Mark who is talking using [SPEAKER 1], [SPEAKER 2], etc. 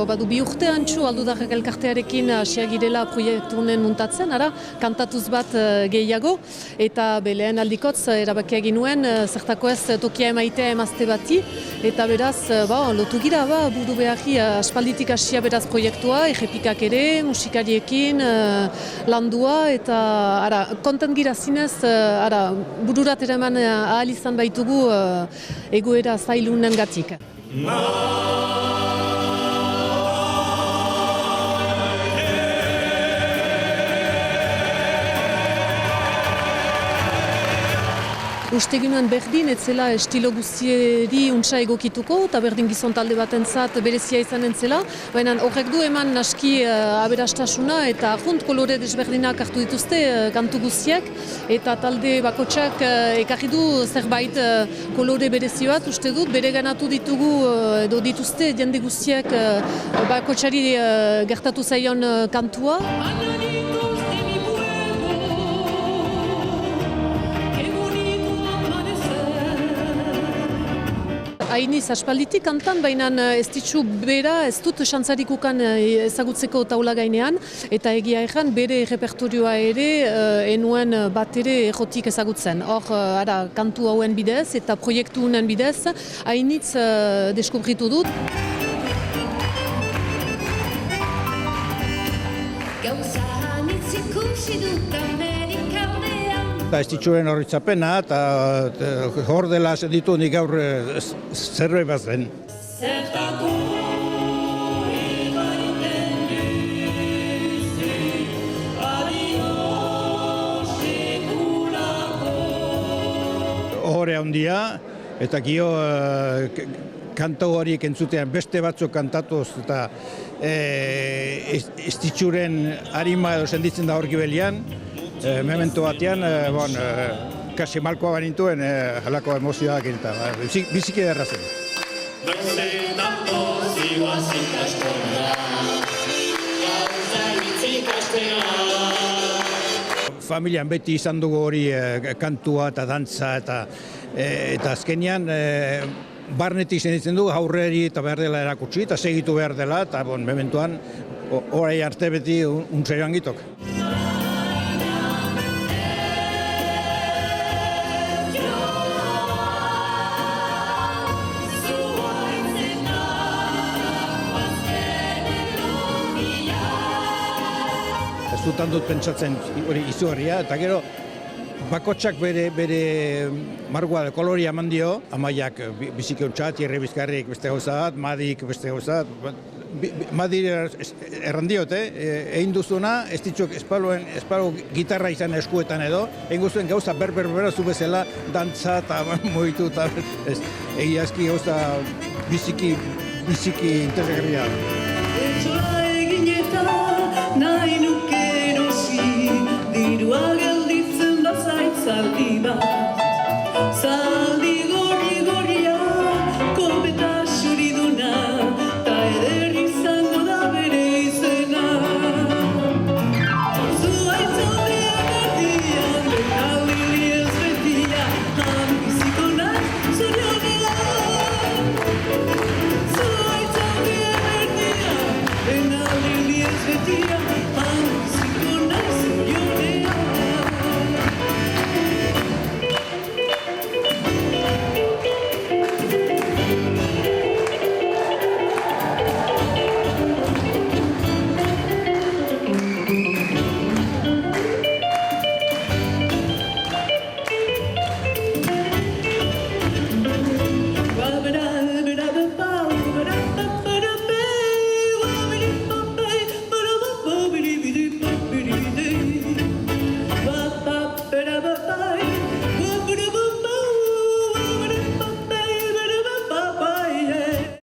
[SPEAKER 1] badu 2 urte antxu aldudarrak elkartearekin hasiak girela proiektu honen muntatzen, ara, kantatuz bat gehiago, eta lehen aldikotz erabakia ginuen, zertako ez tokia emaitea emazte bati, eta beraz, lotu gira, budu beharri aspalditik hasia beraz proiektua, errepikak ere, musikariekin, landua, eta kontent gira zinez, bururat eraman ahal izan baitugu egoera zailunen gatik. Uste ginoen berdin, etzela estilo guztieri untsa egokituko, eta berdin gizon talde batentzat berezia izanen zela, baina horrek du eman naski aberastasuna eta junt kolore desberdinak hartu dituzte kantu guztiak, eta talde bakotsak ekarri du zerbait kolore berezi bat, uste dut, bere ganatu ditugu edo dituzte jende guztiak bakotsari gertatu zaion kantua. Hainiz aspalditik kantan, baina ez ditzu bera, ez dut xantzarik ukan ezagutzeko taula gainean, eta egia ezan bere repertorioa ere enuen bat ere errotik ezagutzen. Hor, kantu hauen bidez eta proiektu honen bidez, hainitz deskubritu dut.
[SPEAKER 2] Eta ez ditxuren horretzapena, eta hor dela ditu nik gaur zerbait bazen. Ohore handia, eta gio kanta horiek entzutean beste batzuk kantatuz, eta ez ditxuren harima edo senditzen da hor gibelian. Memento batean, kasi malkoa banintuen halako emozioak eta biziki ederra zen. Familian beti izan dugu hori kantua eta dantza eta azkenean barnetik senditzen dugu haurreri eta behar dela erakutsi eta segitu behar dela eta mementoan orai arte beti untzaioan gitok. Ez dutan dut pentsatzen izugarria, eta gero bakotsak bere margoa koloria eman dio, Amaiak biziki ontzat, Jerry Bizkarrik beste gauzat, Madik beste gauzat. Madi errandiot, egin duzuna, ez ditzuk espalo gitarra izan eskuetan edo, egin guztuen gauza berbera zu bezala, dantza eta moitu eta egiazki gauza biziki interesgarria.
[SPEAKER 3] Nahi nuke erosi, dirua gelditzen da zaitzaldi bat.